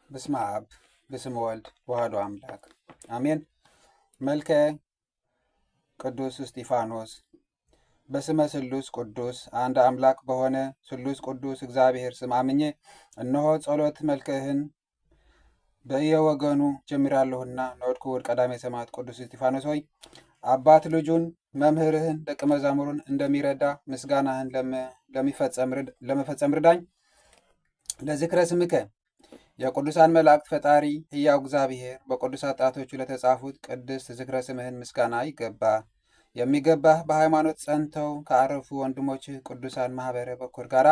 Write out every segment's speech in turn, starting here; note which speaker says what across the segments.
Speaker 1: በስመ አብ በስመ ወልድ ወሐዱ አምላክ አሜን። መልከ ቅዱስ እስጢፋኖስ። በስመ ስሉስ ቅዱስ አንድ አምላክ በሆነ ስሉስ ቅዱስ እግዚአብሔር ስም አምኜ እነሆ ጸሎት መልክህን በየወገኑ ጀምራለሁና ንዑድ ክቡር ቀዳሜ ሰማዕት ቅዱስ እስጢፋኖስ ሆይ አባት ልጁን መምህርህን ደቀ መዛሙሩን እንደሚረዳ ምስጋናህን ለመፈጸም ርዳኝ። ለዝክረ ስምከ የቅዱሳን መላእክት ፈጣሪ ሕያው እግዚአብሔር በቅዱሳት ጣቶቹ ለተጻፉት ቅድስት ዝክረ ስምህን ምስጋና የሚገባህ በሃይማኖት ጸንተው ከአረፉ ወንድሞችህ ቅዱሳን ማኅበረ በኩር ጋራ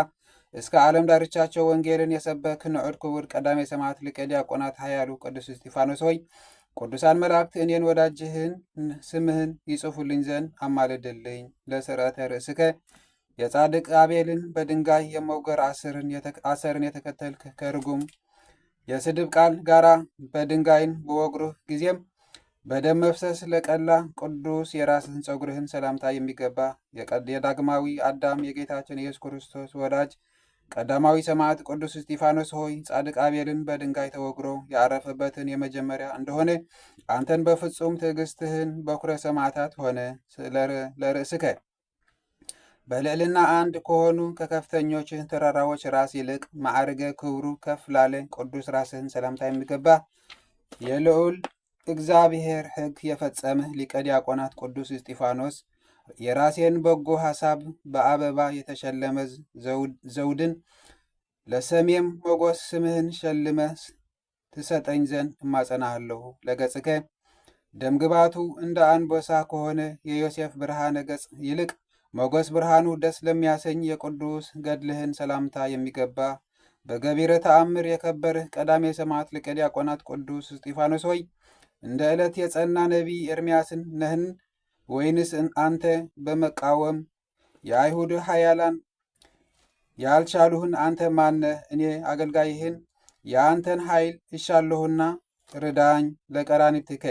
Speaker 1: እስከ ዓለም ዳርቻቸው ወንጌልን የሰበክ ንዑድ ክቡር ቀዳሜ ሰማዕት ሊቀ ዲያቆናት ኃያሉ ቅዱስ እስጢፋኖስ ሆይ ቅዱሳን መላእክት እኔን ወዳጅህን ስምህን ይጽፉልኝ ዘንድ አማልድልኝ። ለስርዓተ ርእስከ የጻድቅ አቤልን በድንጋይ የመውገር አሰርን የተከተልክ ከርጉም የስድብ ቃል ጋራ በድንጋይን በወግሩህ ጊዜም በደም መፍሰስ ለቀላ ቅዱስ የራስህን ጸጉርህን ሰላምታ የሚገባ የዳግማዊ አዳም የጌታችን ኢየሱስ ክርስቶስ ወዳጅ ቀዳማዊ ሰማዕት ቅዱስ እስጢፋኖስ ሆይ ጻድቅ አቤልን በድንጋይ ተወግሮ ያረፈበትን የመጀመሪያ እንደሆነ አንተን በፍጹም ትዕግስትህን በኩረ ሰማዕታት ሆነ ለርእስከ በልዕልና አንድ ከሆኑ ከከፍተኞች ተራራዎች ራስ ይልቅ ማዕርገ ክብሩ ከፍ ላለ ቅዱስ ራስህን ሰላምታ የሚገባ የልዑል እግዚአብሔር ሕግ የፈጸምህ ሊቀ ዲያቆናት ቅዱስ እስጢፋኖስ የራሴን በጎ ሐሳብ በአበባ የተሸለመ ዘውድን ለሰሜም ሞገስ ስምህን ሸልመህ ትሰጠኝ ዘንድ እማጸናሃለሁ። ለገጽከ ደምግባቱ እንደ አንበሳ ከሆነ የዮሴፍ ብርሃነ ገጽ ይልቅ ሞገስ ብርሃኑ ደስ ለሚያሰኝ የቅዱስ ገድልህን ሰላምታ የሚገባ በገቢረ ተአምር የከበርህ ቀዳሜ ሰማዕት ሊቀ ዲያቆናት ቅዱስ እስጢፋኖስ ሆይ እንደ ዕለት የጸና ነቢይ ኤርምያስን ነህን? ወይንስ አንተ በመቃወም የአይሁድ ኃያላን ያልቻሉህን አንተ ማነህ? እኔ አገልጋይህን የአንተን ኃይል እሻለሁና ርዳኝ። ለቀራንብትከ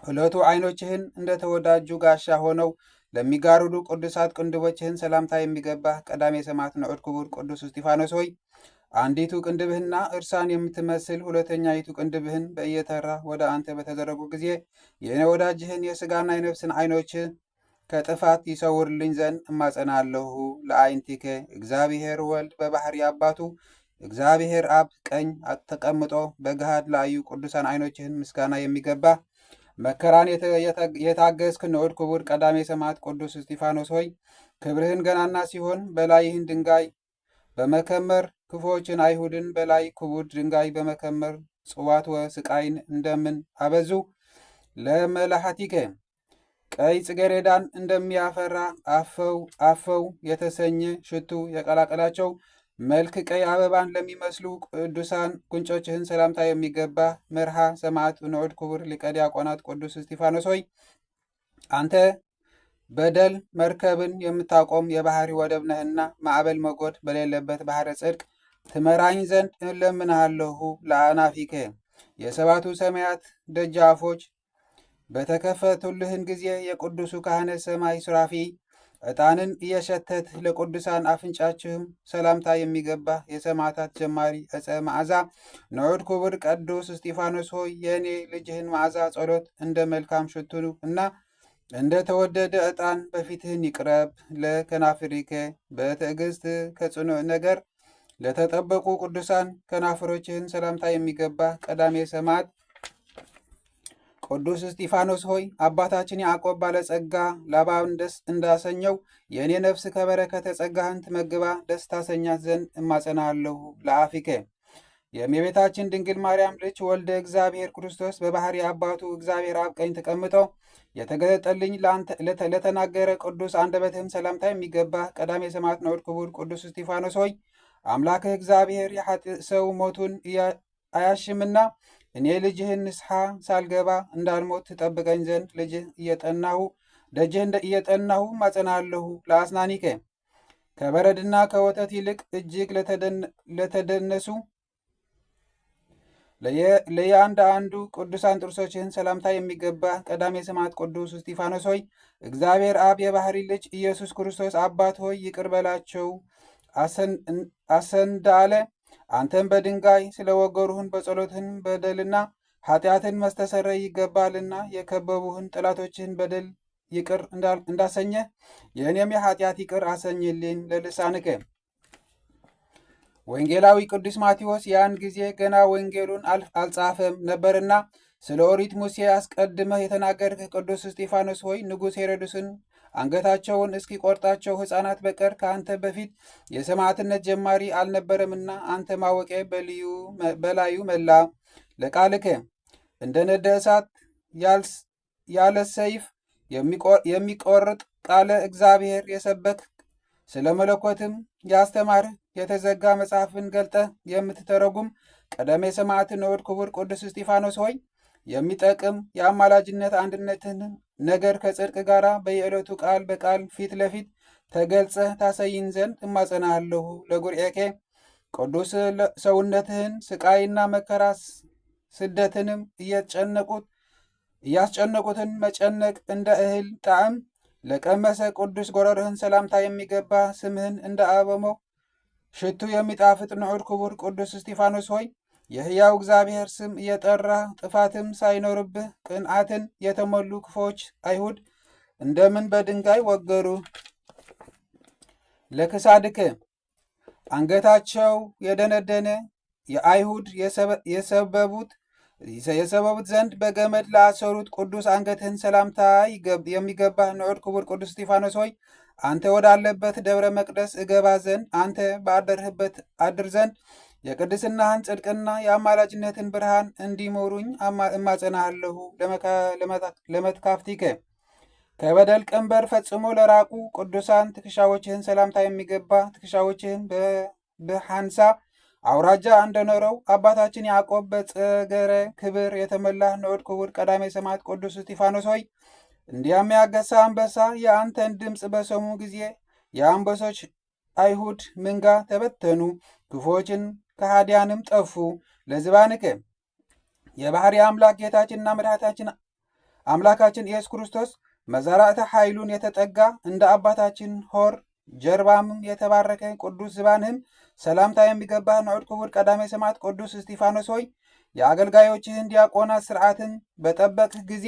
Speaker 1: ሁለቱ ዓይኖችህን እንደ ተወዳጁ ጋሻ ሆነው ለሚጋርዱ ቅዱሳት ቅንድቦችህን ሰላምታ የሚገባህ ቀዳሜ ሰማዕት ንዑድ ክቡር ቅዱስ እስጢፋኖስ ሆይ አንዲቱ ቅንድብህና እርሳን የምትመስል ሁለተኛይቱ ቅንድብህን በእየተራ ወደ አንተ በተዘረጉ ጊዜ የእኔ ወዳጅህን የሥጋና የነፍስን ዓይኖች ከጥፋት ይሰውርልኝ ዘንድ እማጸናለሁ። ለአይንቲከ እግዚአብሔር ወልድ በባሕሪ አባቱ እግዚአብሔር አብ ቀኝ ተቀምጦ በገሃድ ላዩ ቅዱሳን ዓይኖችህን ምስጋና የሚገባ መከራን የታገስክ ንዑድ ክቡር ቀዳሜ ሰማዕት ቅዱስ እስጢፋኖስ ሆይ ክብርህን ገናና ሲሆን በላይህን ድንጋይ በመከመር ክፉዎችን አይሁድን በላይ ክቡድ ድንጋይ በመከመር ጽዋት ወስቃይን እንደምን አበዙ። ለመላሐቲከ ቀይ ጽጌረዳን እንደሚያፈራ አፈው የተሰኘ ሽቱ የቀላቀላቸው መልክ ቀይ አበባን ለሚመስሉ ቅዱሳን ጉንጮችህን ሰላምታ የሚገባ መርሃ ሰማዕት ንዑድ ክቡር ሊቀ ዲያቆናት ቅዱስ እስጢፋኖስ ሆይ አንተ በደል መርከብን የምታቆም የባህሪ ወደብ ነህና ማዕበል መጎድ በሌለበት ባሕረ ጽድቅ ትመራኝ ዘንድ እለምንሃለሁ። ለአናፊከ የሰባቱ ሰማያት ደጃፎች በተከፈቱልህን ጊዜ የቅዱሱ ካህነ ሰማይ ሱራፊ ዕጣንን እየሸተት ለቅዱሳን አፍንጫችህም ሰላምታ የሚገባ የሰማዕታት ጀማሪ ዕፀ መዓዛ ንዑድ ክቡር ቅዱስ እስጢፋኖስ ሆይ የእኔ ልጅህን መዓዛ ጸሎት እንደ መልካም ሽቱ እና እንደ ተወደደ ዕጣን በፊትህን ይቅረብ። ለከናፍሪከ በትዕግስት ከጽኑዕ ነገር ለተጠበቁ ቅዱሳን ከናፍሮችህን ሰላምታ የሚገባ ቀዳሜ ሰማዕት ቅዱስ እስጢፋኖስ ሆይ አባታችን ያዕቆብ ባለጸጋ ላባን ደስ እንዳሰኘው የእኔ ነፍስ ከበረከተ ጸጋህን ትመግባ ደስ ታሰኛት ዘንድ እማጸናለሁ። ለአፊከ የእመቤታችን ድንግል ማርያም ልጅ ወልደ እግዚአብሔር ክርስቶስ በባሕሪ አባቱ እግዚአብሔር አብ ቀኝ ተቀምጠው የተገለጠልኝ ለተናገረ ቅዱስ አንደበትህም ሰላምታ የሚገባ ቀዳሜ ሰማዕት ንዑድ ክቡር ቅዱስ እስጢፋኖስ ሆይ አምላክህ እግዚአብሔር የኃጥእ ሰው ሞቱን አያሽምና እኔ ልጅህን ንስሐ ሳልገባ እንዳልሞት ትጠብቀኝ ዘንድ ደጅህ እየጠናሁ ማጸናለሁ። ለአስናኒከ ከበረድና ከወተት ይልቅ እጅግ ለተደነሱ ለየአንዳንዱ ቅዱሳን ጥርሶችህን ሰላምታ የሚገባ ቀዳሜ ሰማዕት ቅዱስ እስጢፋኖስ ሆይ እግዚአብሔር አብ የባሕሪ ልጅ ኢየሱስ ክርስቶስ አባት ሆይ ይቅር በላቸው። አሰንዳለ አንተም በድንጋይ ስለወገሩህን በጸሎትህን በደልና ኃጢአትን መስተሰረይ ይገባልና የከበቡህን ጠላቶችህን በደል ይቅር እንዳሰኘህ የእኔም የኃጢአት ይቅር አሰኝልኝ ለልሳንከ። ወንጌላዊ ቅዱስ ማቴዎስ ያን ጊዜ ገና ወንጌሉን አልጻፈም ነበርና ስለ ኦሪት ሙሴ አስቀድመህ የተናገርህ ቅዱስ እስጢፋኖስ ሆይ ንጉሥ ሄሮድስን አንገታቸውን እስኪቆርጣቸው ሕፃናት በቀር ከአንተ በፊት የሰማዕትነት ጀማሪ አልነበረምና አንተ ማወቄ በላዩ መላ። ለቃልከ እንደ ነደ እሳት ያለ ሰይፍ የሚቆርጥ ቃለ እግዚአብሔር የሰበክ ስለ መለኮትም ያስተማርህ የተዘጋ መጽሐፍን ገልጠህ የምትተረጉም ቀደም የሰማዕት ንዑድ ክቡር ቅዱስ እስጢፋኖስ ሆይ የሚጠቅም የአማላጅነት አንድነትን ነገር ከጽድቅ ጋር በየዕለቱ ቃል በቃል ፊት ለፊት ተገልጸህ ታሰይን ዘንድ እማጸናሃለሁ። ለጉርኤኬ ቅዱስ ሰውነትህን ስቃይና መከራ ስደትንም እያስጨነቁትን መጨነቅ እንደ እህል ጣዕም ለቀመሰ ቅዱስ ጎረርህን ሰላምታ የሚገባ ስምህን እንደ አበመው ሽቱ የሚጣፍጥ ንዑድ ክቡር ቅዱስ እስጢፋኖስ ሆይ የሕያው እግዚአብሔር ስም እየጠራ ጥፋትም ሳይኖርብህ ቅንዓትን የተሞሉ ክፎች አይሁድ እንደምን በድንጋይ ወገሩ። ለክሳድከ አንገታቸው የደነደነ የአይሁድ የሰበቡት ዘንድ በገመድ ላሰሩት ቅዱስ አንገትህን ሰላምታ የሚገባህ ንዑድ ክቡር ቅዱስ እስጢፋኖስ ሆይ አንተ ወዳለበት ደብረ መቅደስ እገባ ዘንድ አንተ ባደርህበት አድር ዘንድ የቅድስናህን ጽድቅና የአማላጅነትን ብርሃን እንዲሞሩኝ እማጸናሃለሁ። ለመትካፍቲከ ከበደል ቀንበር ፈጽሞ ለራቁ ቅዱሳን ትከሻዎችህን ሰላምታ የሚገባ ትከሻዎችህን በሐንሳ አውራጃ እንደኖረው አባታችን ያዕቆብ በጸገረ ክብር የተመላህ ንዑድ ክቡር ቀዳሜ ሰማዕት ቅዱስ እስጢፋኖስ ሆይ እንዲያሚያገሳ አንበሳ የአንተን ድምፅ በሰሙ ጊዜ የአንበሶች አይሁድ ምንጋ ተበተኑ፣ ክፎችን ከሃዲያንም ጠፉ። ለዝባንከ የባህሪ አምላክ ጌታችንና መድኃኒታችን አምላካችን ኢየሱስ ክርስቶስ መዘራእተ ኃይሉን የተጠጋ እንደ አባታችን ሆር ጀርባምም የተባረከ ቅዱስ ዝባንህም ሰላምታ የሚገባህ ንዑድ ክቡር ቀዳሜ ሰማዕት ቅዱስ እስጢፋኖስ ሆይ የአገልጋዮችህን ዲያቆናት ስርዓትን በጠበቅህ ጊዜ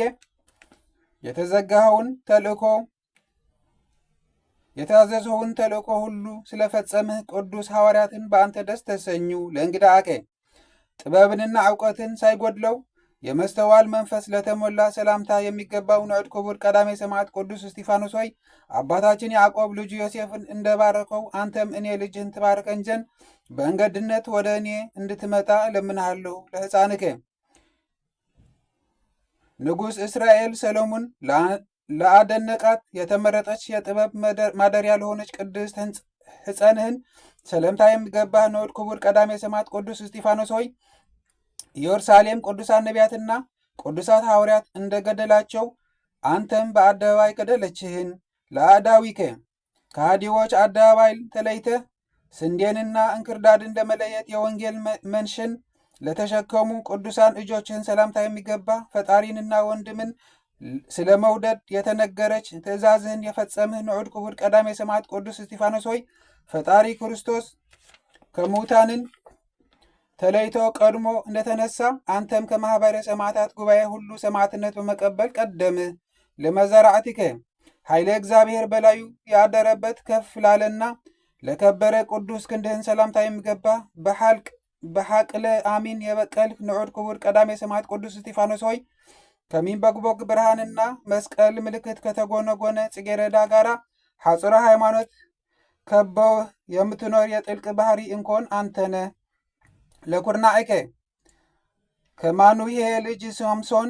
Speaker 1: የታዘዝኸውን ተልእኮ ሁሉ ስለፈጸምህ ቅዱስ ሐዋርያትን በአንተ ደስ ተሰኙ። ለእንግዳ አቀ ጥበብንና እውቀትን ሳይጎድለው የመስተዋል መንፈስ ለተሞላ ሰላምታ የሚገባው ንዑድ ክቡር ቀዳሜ ሰማዕት ቅዱስ እስጢፋኖስ ሆይ አባታችን ያዕቆብ ልጁ ዮሴፍን እንደባረከው አንተም እኔ ልጅህን ትባርከኝ ዘንድ በእንግድነት ወደ እኔ እንድትመጣ እለምንሃለሁ። ለሕፃንከ ንጉሥ እስራኤል ሰሎሞን ለአደነቃት የተመረጠች የጥበብ ማደሪያ ለሆነች ቅድስት ሕፀንህን ሰላምታ የሚገባህ ንዑድ ክቡር ቀዳሜ ሰማዕት ቅዱስ እስጢፋኖስ ሆይ ኢየሩሳሌም ቅዱሳን ነቢያትና ቅዱሳት ሐዋርያት እንደገደላቸው አንተም በአደባባይ ገደለችህን። ለአዳዊከ ከሃዲዎች አደባባይ ተለይተህ ስንዴንና እንክርዳድን ለመለየት የወንጌል መንሽን ለተሸከሙ ቅዱሳን እጆችህን ሰላምታ የሚገባ ፈጣሪንና ወንድምን ስለ መውደድ የተነገረች ትእዛዝህን የፈጸምህ ንዑድ ክቡር ቀዳሜ ሰማዕት ቅዱስ እስጢፋኖስ ሆይ ፈጣሪ ክርስቶስ ከሙታንን ተለይቶ ቀድሞ እንደተነሳ አንተም ከማኅበረ ሰማዕታት ጉባኤ ሁሉ ሰማዕትነት በመቀበል ቀደምህ። ለመዘራዕቲከ ኃይለ እግዚአብሔር በላዩ ያደረበት ከፍ ላለና ለከበረ ቅዱስ ክንድህን ሰላምታ የሚገባ በሐቅለ አሚን የበቀልህ ንዑድ ክቡር ቀዳሜ ሰማዕት ቅዱስ እስጢፋኖስ ሆይ ከሚንበግቦግ ብርሃንና መስቀል ምልክት ከተጎነጎነ ጽጌረዳ ጋር ሐጹረ ሃይማኖት ከበው የምትኖር የጥልቅ ባህሪ እንኮን አንተነ። ለኩርናዕከ ከማኑሄ ልጅ ሶምሶን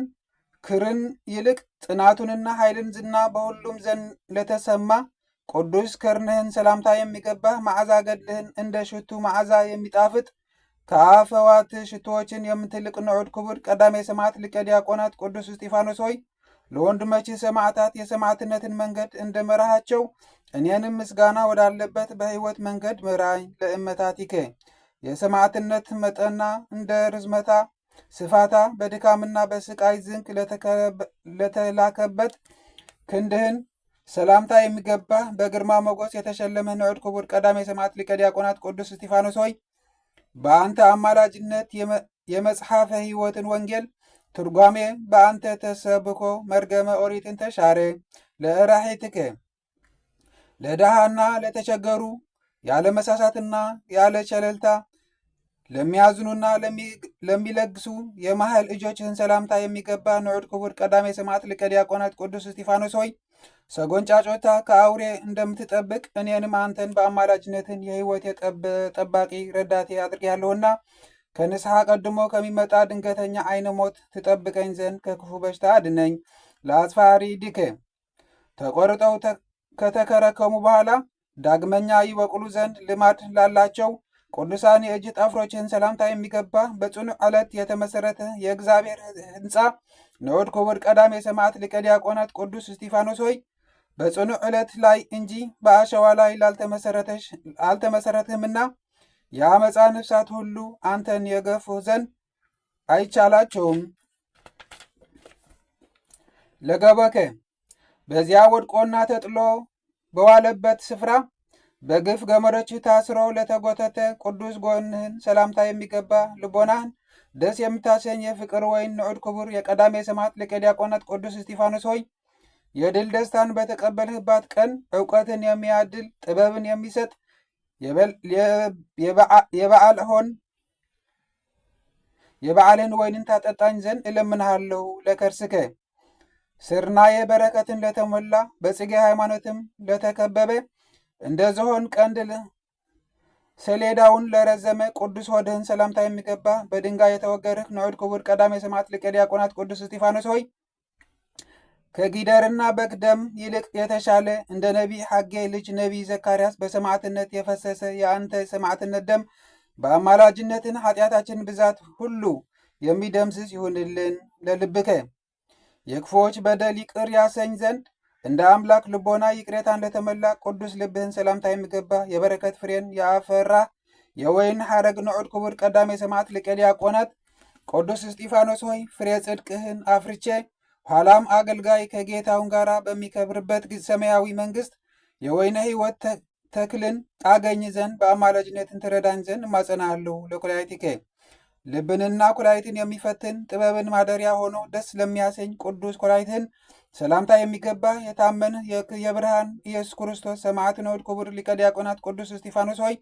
Speaker 1: ክርን ይልቅ ጽናቱንና ኃይልን ዝና በሁሉም ዘንድ ለተሰማ ቅዱስ ከርንህን ሰላምታ የሚገባህ መዓዛ ገድልህን እንደ ሽቱ መዓዛ የሚጣፍጥ ከአፈዋት ሽቶዎችን የምትልቅ ንዑድ ክቡር ቀዳሜ ሰማዕት ሊቀ ዲያቆናት ቅዱስ እስጢፋኖስ ሆይ ለወንድሞችህ ሰማዕታት የሰማዕትነትን መንገድ እንደ መራሃቸው እኔንም ምስጋና ወዳለበት በሕይወት መንገድ ምራኝ። ለእመታቲከ የሰማዕትነት መጠና እንደ ርዝመታ ስፋታ በድካምና በስቃይ ዝንቅ ለተላከበት ክንድህን ሰላምታ የሚገባህ በግርማ ሞገስ የተሸለመ ንዑድ ክቡር ቀዳሜ ሰማዕት ሊቀ ዲያቆናት ቅዱስ እስጢፋኖስ ሆይ በአንተ አማላጅነት የመጽሐፈ ሕይወትን ወንጌል ትርጓሜ በአንተ ተሰብኮ መርገመ ኦሪትን ተሻረ። ለእራሒትከ ለድሃና ለተቸገሩ ያለ መሳሳትና ያለ ቸለልታ ለሚያዝኑና ለሚለግሱ የማህል እጆችህን ሰላምታ የሚገባ ንዑድ ክቡር ቀዳሜ ሰማዕት ሊቀ ዲያቆናት ቅዱስ እስጢፋኖስ ሆይ ሰጎን ጫጮታ ከአውሬ እንደምትጠብቅ እኔንም አንተን በአማላጅነትን የሕይወት ጠባቂ ረዳቴ አድርጌያለሁና ከንስሐ ቀድሞ ከሚመጣ ድንገተኛ አይነ ሞት ትጠብቀኝ ዘንድ ከክፉ በሽታ አድነኝ። ለአስፋሪ ዲከ ተቆርጠው ከተከረከሙ በኋላ ዳግመኛ ይበቅሉ ዘንድ ልማድ ላላቸው ቅዱሳን የእጅ ጠፍሮችህን ሰላምታ የሚገባ በጽኑዕ ዓለት የተመሰረተ የእግዚአብሔር ሕንፃ ንዑድ ክቡር ቀዳሜ ሰማዕት ሊቀ ዲያቆናት ቅዱስ እስጢፋኖስ ሆይ በጽኑዕ ዓለት ላይ እንጂ በአሸዋ ላይ አልተመሰረትህምና የአመፃ ነፍሳት ሁሉ አንተን የገፉ ዘንድ አይቻላቸውም። ለገበከ በዚያ ወድቆና ተጥሎ በዋለበት ስፍራ በግፍ ገመዶች ታስሮ ለተጎተተ ቅዱስ ጎንህን ሰላምታ የሚገባ ልቦናህን ደስ የምታሰኝ የፍቅር ወይን ንዑድ ክቡር የቀዳሜ ሰማዕት ሊቀ ዲያቆናት ቅዱስ እስጢፋኖስ ሆይ የድል ደስታን በተቀበልህባት ቀን እውቀትን የሚያድል ጥበብን የሚሰጥ የበዓልን ወይንን ታጠጣኝ ዘንድ እለምንሃለሁ። ለከርስከ ስርናየ በረከትን ለተሞላ በጽጌ ሃይማኖትም ለተከበበ እንደ ዝሆን ቀንድ ሰሌዳውን ለረዘመ ቅዱስ ሆድህን ሰላምታ የሚገባ በድንጋይ የተወገርህ ንዑድ ክቡር ቀዳሜ ሰማዕት ሊቀ ዲያቆናት ቅዱስ እስጢፋኖስ ሆይ ከጊደርና በግ ደም ይልቅ የተሻለ እንደ ነቢይ ሐጌ ልጅ ነቢይ ዘካርያስ በሰማዕትነት የፈሰሰ የአንተ ሰማዕትነት ደም በአማላጅነትን ኃጢአታችን ብዛት ሁሉ የሚደምስስ ይሁንልን። ለልብከ የክፉዎች በደል ይቅር ያሰኝ ዘንድ እንደ አምላክ ልቦና ይቅሬታን ለተመላ ቅዱስ ልብህን ሰላምታ የሚገባ የበረከት ፍሬን ያፈራ የወይን ሐረግ ንዑድ ክቡር ቀዳሜ ሰማዕት ሊቀ ዲያቆናት ቅዱስ እስጢፋኖስ ሆይ ፍሬ ጽድቅህን አፍርቼ ኋላም አገልጋይ ከጌታውን ጋር በሚከብርበት ሰማያዊ መንግስት የወይነ ሕይወት ተክልን አገኝ ዘንድ በአማላጅነትን ትረዳኝ ዘንድ እማጸናለሁ። ለኩላይቲከ ልብንና ኩላይትን የሚፈትን ጥበብን ማደሪያ ሆኖ ደስ ለሚያሰኝ ቅዱስ ኩላይትን ሰላምታ የሚገባ የታመን የብርሃን ኢየሱስ ክርስቶስ ሰማዕት ንዑድ ክቡር ሊቀ ዲያቆናት ቅዱስ እስጢፋኖስ ሆይ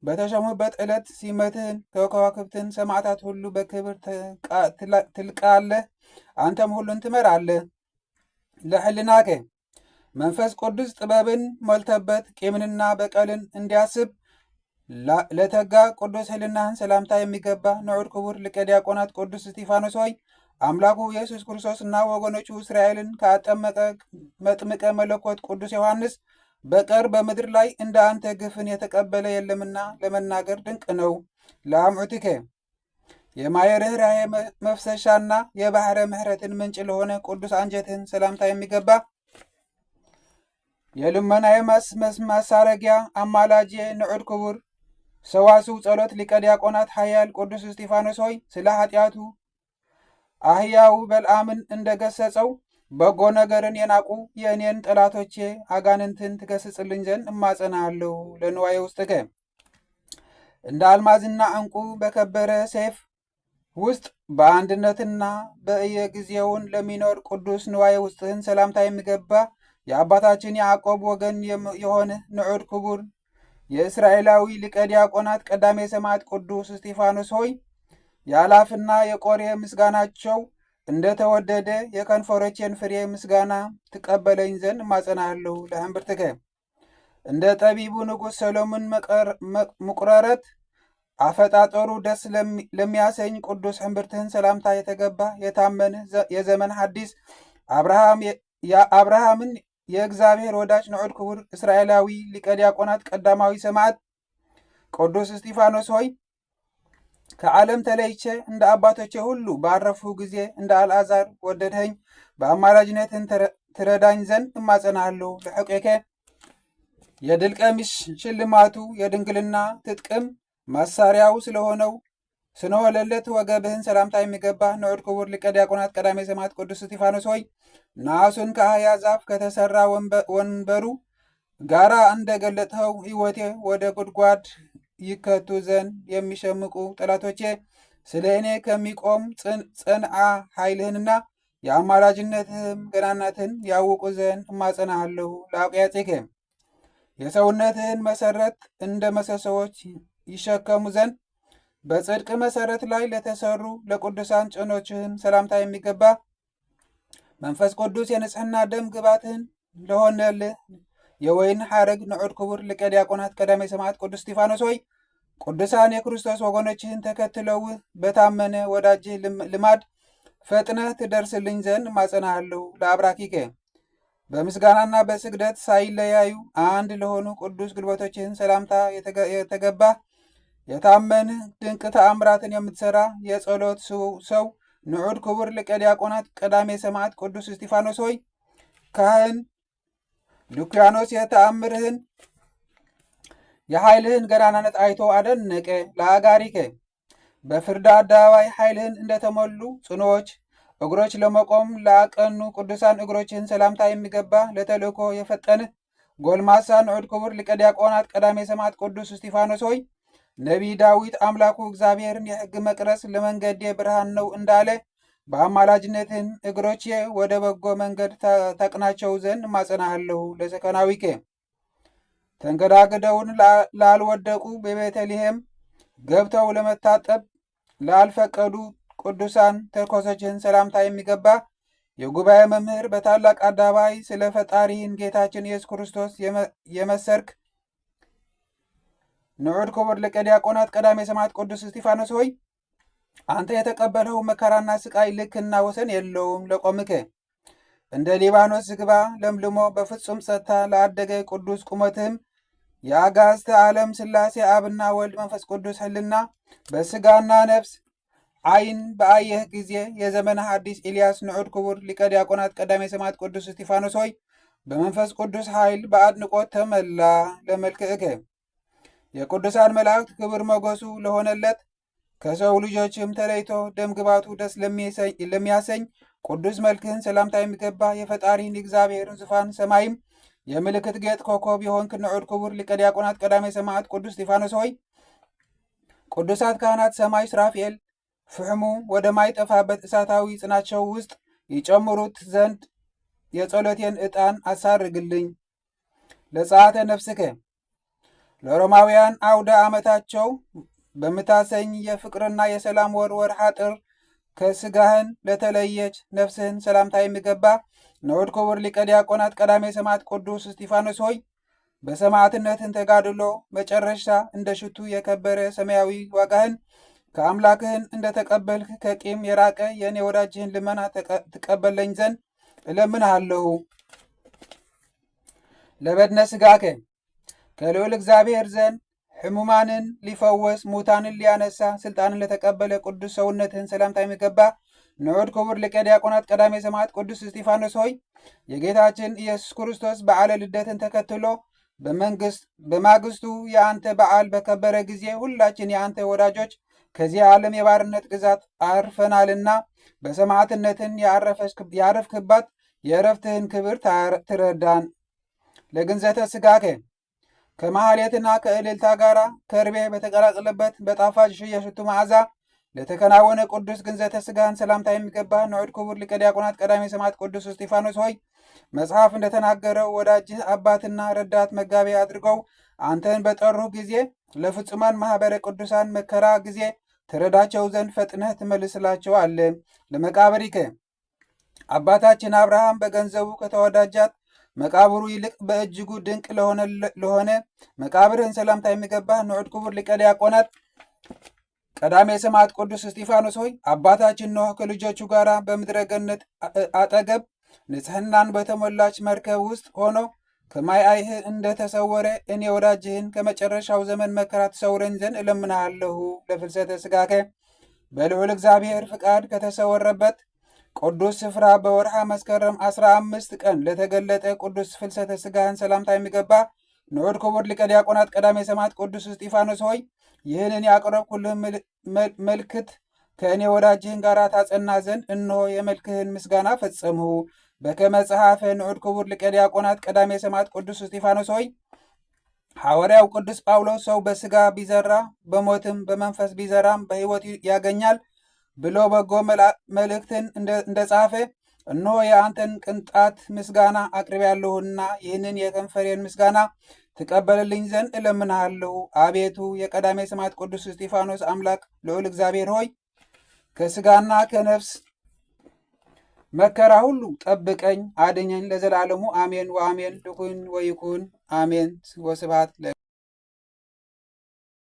Speaker 1: በተሾሙበት ዕለት ሲመትህን ከከዋክብትን ሰማዕታት ሁሉ በክብር ትልቃለህ፣ አንተም ሁሉን ትመራለህ። ለሕልናከ መንፈስ ቅዱስ ጥበብን ሞልተበት ቂምንና በቀልን እንዲያስብ ለተጋ ቅዱስ ሕልናህን ሰላምታ የሚገባ ንዑድ ክቡር ሊቀ ዲያቆናት ቅዱስ እስጢፋኖስ ሆይ አምላኩ ኢየሱስ ክርስቶስና ወገኖቹ እስራኤልን ካጠመቀ መጥምቀ መለኮት ቅዱስ ዮሐንስ በቀር በምድር ላይ እንደ አንተ ግፍን የተቀበለ የለምና ለመናገር ድንቅ ነው። ለአምዑትከ የማየ ርኅራኄ መፍሰሻና የባሕረ ምሕረትን ምንጭ ለሆነ ቅዱስ አንጀትህን ሰላምታ የሚገባ የልመናዬ ማሳረጊያ አማላጄ ንዑድ ክቡር ሰዋስው ጸሎት ሊቀ ዲያቆናት ኃያል ቅዱስ እስጢፋኖስ ሆይ ስለ ኃጢአቱ አህያው በልዓምን እንደገሰጸው በጎ ነገርን የናቁ የእኔን ጠላቶቼ አጋንንትን ትገስጽልኝ ዘንድ እማጸናለሁ። ለንዋየ ውስጥከ እንደ አልማዝና ዕንቁ በከበረ ሰይፍ ውስጥ በአንድነትና በየጊዜውን ለሚኖር ቅዱስ ንዋየ ውስጥህን ሰላምታ የሚገባ የአባታችን ያዕቆብ ወገን የሆነ ንዑድ ክቡር የእስራኤላዊ ሊቀ ዲያቆናት ቀዳሜ ሰማዕት ቅዱስ እስጢፋኖስ ሆይ የአላፍና የቆሬ ምስጋናቸው እንደተወደደ የከንፈሮቼን ፍሬ ምስጋና ትቀበለኝ ዘንድ እማጸናለሁ። ለእምብርትከ እንደ ጠቢቡ ንጉሥ ሰሎሞን ምቁረረት አፈጣጠሩ ደስ ለሚያሰኝ ቅዱስ እምብርትህን ሰላምታ የተገባ የታመን የዘመን ሐዲስ አብርሃምን የእግዚአብሔር ወዳጅ ንዑድ ክቡር እስራኤላዊ ሊቀ ዲያቆናት ቀዳማዊ ሰማዕት ቅዱስ እስጢፋኖስ ሆይ ከዓለም ተለይቼ እንደ አባቶቼ ሁሉ ባረፉ ጊዜ እንደ አልዓዛር ወደድኸኝ፣ በአማላጅነትን ትረዳኝ ዘንድ እማጸናለሁ። ለሕቄከ የድል ቀሚስ ሽልማቱ የድንግልና ትጥቅም መሳሪያው ስለሆነለት ወገብህን ሰላምታ የሚገባ ንዑድ ክቡር ሊቀ ዲያቆናት ቀዳሜ ሰማዕት ቅዱስ እስጢፋኖስ ሆይ ናሱን ከአህያ ዛፍ ከተሰራ ወንበሩ ጋራ እንደገለጥኸው ሕይወቴ ወደ ጉድጓድ ይከቱ ዘንድ የሚሸምቁ ጠላቶቼ ስለ እኔ ከሚቆም ጽንዓ ኃይልህንና የአማላጅነትህም ገናናትን ያውቁ ዘንድ እማጸናሃለሁ። ለአቅያጼከ የሰውነትህን መሰረት እንደ መሰሶዎች ይሸከሙ ዘንድ በጽድቅ መሰረት ላይ ለተሰሩ ለቅዱሳን ጭኖችህን ሰላምታ የሚገባ መንፈስ ቅዱስ የንጽሕና ደም ግባትህን ለሆነልህ የወይን ሐረግ ንዑድ ክቡር ሊቀ ዲያቆናት ቀዳማዊ ሰማዕት ቅዱስ እስጢፋኖስ ሆይ ቅዱሳን የክርስቶስ ወገኖችህን ተከትለውህ በታመነ ወዳጅህ ልማድ ፈጥነህ ትደርስልኝ ዘንድ እማጸናሃለሁ። ለአብራኪከ በምስጋናና በስግደት ሳይለያዩ አንድ ለሆኑ ቅዱስ ግልበቶችህን ሰላምታ የተገባህ የታመንህ ድንቅ ተአምራትን የምትሠራ የጸሎት ሰው ንዑድ ክቡር ሊቀ ዲያቆናት ቀዳማዊ ሰማዕት ቅዱስ እስጢፋኖስ ሆይ ካህን ሉኪያኖስ የተአምርህን የኃይልህን ገናናነት አይቶ አደነቀ። ለአጋሪከ በፍርድ አደባባይ ኃይልህን እንደተሞሉ ጽኖዎች እግሮች ለመቆም ላቀኑ ቅዱሳን እግሮችህን ሰላምታ የሚገባ ለተልእኮ የፈጠንህ ጎልማሳ ንዑድ ክቡር ሊቀ ዲያቆናት ቀዳማዊ ሰማዕት ቅዱስ እስጢፋኖስ ሆይ ነቢይ ዳዊት አምላኩ እግዚአብሔርን የሕግ መቅረስ ለመንገዴ ብርሃን ነው እንዳለ በአማላጅነትህን እግሮቼ ወደ በጎ መንገድ ተቅናቸው ዘንድ እማጸናሃለሁ። ለሰከናዊከ ተንገዳግደውን ላልወደቁ በቤተልሔም ገብተው ለመታጠብ ላልፈቀዱ ቅዱሳን ተርኮሶችህን ሰላምታ የሚገባ የጉባኤ መምህር በታላቅ አደባባይ ስለ ፈጣሪህን ጌታችን ኢየሱስ ክርስቶስ የመሰርክ ንዑድ ክቡር ሊቀ ዲያቆናት ቀዳማዊ ሰማዕት ቅዱስ እስጢፋኖስ ሆይ አንተ የተቀበለው መከራና ስቃይ ልክና ወሰን የለውም። ለቆምከ እንደ ሊባኖስ ዝግባ ለምልሞ በፍጹም ጸጥታ ለአደገ ቅዱስ ቁመትህም የአጋዕዝተ ዓለም ሥላሴ አብና ወልድ መንፈስ ቅዱስ ህልና በሥጋና ነፍስ ዓይን በአየህ ጊዜ የዘመነ ሐዲስ ኤልያስ ንዑድ ክቡር ሊቀ ዲያቆናት ቀዳማዊ ሰማዕት ቅዱስ እስጢፋኖስ ሆይ በመንፈስ ቅዱስ ኃይል በአድንቆት ተመላ። ለመልክዕከ የቅዱሳን መላእክት ክብር ሞገሱ ለሆነለት ከሰው ልጆችም ተለይቶ ደም ግባቱ ደስ ለሚያሰኝ ቅዱስ መልክህን ሰላምታ የሚገባ የፈጣሪን እግዚአብሔርን ዙፋን ሰማይም የምልክት ጌጥ ኮከብ የሆንክ ንዑድ ክቡር ሊቀ ዲያቆናት ቀዳማዊ ሰማዕት ቅዱስ እስጢፋኖስ ሆይ ቅዱሳት ካህናት ሰማይ ሱራፌል ፍሕሙ ወደማይጠፋበት እሳታዊ ጽናቸው ውስጥ ይጨምሩት ዘንድ የጸሎቴን ዕጣን አሳርግልኝ። ለጸአተ ነፍስከ ለሮማውያን አውደ ዓመታቸው በምታሰኝ የፍቅርና የሰላም ወር ወርሃ ጥር ከሥጋህን ለተለየች ነፍስህን ሰላምታ የሚገባ ንዑድ ክቡር ሊቀ ዲያቆናት ቀዳማዊ ሰማዕት ቅዱስ እስጢፋኖስ ሆይ በሰማዕትነትን ተጋድሎ መጨረሻ እንደ ሽቱ የከበረ ሰማያዊ ዋጋህን ከአምላክህን እንደተቀበልክ ከቂም የራቀ የእኔ ወዳጅህን ልመና ትቀበለኝ ዘንድ እለምንሃለሁ። ለበድነ ሥጋከ ከልዑል እግዚአብሔር ዘንድ ሕሙማንን ሊፈወስ ሙታንን ሊያነሳ ሥልጣንን ለተቀበለ ቅዱስ ሰውነትህን ሰላምታ የሚገባ ንዑድ ክቡር ሊቀ ዲያቆናት ቀዳማዊ ሰማዕት ቅዱስ እስጢፋኖስ ሆይ የጌታችን ኢየሱስ ክርስቶስ በዓለ ልደትን ተከትሎ በማግስቱ የአንተ በዓል በከበረ ጊዜ ሁላችን የአንተ ወዳጆች ከዚህ ዓለም የባርነት ግዛት አርፈናልና በሰማዕትነትን ያረፍክባት የእረፍትህን ክብር ትረዳን። ለግንዘተ ሥጋከ ከመሐሌትና ከእልልታ ጋር ከርቤ በተቀላቀለበት በጣፋጭ የሽቱ መዓዛ ለተከናወነ ቅዱስ ግንዘተ ሥጋህን ሰላምታ የሚገባ ንዑድ ክቡር ሊቀ ዲያቆናት ቀዳማዊ ሰማዕት ቅዱስ እስጢፋኖስ ሆይ መጽሐፍ እንደተናገረው ወዳጅህ አባትና ረዳት መጋቢ አድርገው አንተን በጠሩ ጊዜ ለፍጹማን ማኅበረ ቅዱሳን መከራ ጊዜ ትረዳቸው ዘንድ ፈጥነህ ትመልስላቸው አለ። ለመቃብሪከ አባታችን አብርሃም በገንዘቡ ከተወዳጃት መቃብሩ ይልቅ በእጅጉ ድንቅ ለሆነ መቃብርህን ሰላምታ የሚገባ ንዑድ ክቡር ሊቀ ዲያቆናት ቀዳማዊ ሰማዕት ቅዱስ እስጢፋኖስ ሆይ አባታችን ኖህ ከልጆቹ ጋር በምድረ ገነት አጠገብ ንጽሕናን በተሞላች መርከብ ውስጥ ሆኖ ከማይ እንደተሰወረ እኔ ወዳጅህን ከመጨረሻው ዘመን መከራ ትሰውረኝ ዘንድ እለምንሃለሁ። ለፍልሰተ ሥጋከ በልዑል እግዚአብሔር ፍቃድ ከተሰወረበት ቅዱስ ስፍራ በወርሃ መስከረም 15 ቀን ለተገለጠ ቅዱስ ፍልሰተ ሥጋህን ሰላምታ የሚገባ ንዑድ ክቡር ሊቀ ዲያቆናት ቀዳማዊ ሰማዕት ቅዱስ እስጢፋኖስ ሆይ ይህንን ያቀረብኩልህን መልክት ከእኔ ወዳጅህን ጋር ታጸና ዘንድ እነሆ የመልክህን ምስጋና ፈጸምሁ። በከመ ጸሐፈ ንዑድ ክቡር ሊቀ ዲያቆናት ቀዳማዊ ሰማዕት ቅዱስ እስጢፋኖስ ሆይ ሐዋርያው ቅዱስ ጳውሎስ ሰው በሥጋ ቢዘራ በሞትም በመንፈስ ቢዘራም በሕይወት ያገኛል ብሎ በጎ መልእክትን እንደጻፈ እነሆ የአንተን ቅንጣት ምስጋና አቅርቤያለሁና ይህንን የከንፈሬን ምስጋና ትቀበልልኝ ዘንድ እለምንሃለሁ። አቤቱ የቀዳሜ ሰማዕት ቅዱስ እስጢፋኖስ አምላክ ልዑል እግዚአብሔር ሆይ ከሥጋና ከነፍስ መከራ ሁሉ ጠብቀኝ፣ አድኘኝ ለዘላለሙ አሜን ወአሜን። ድኩን ወይኩን አሜን። ወስብሐት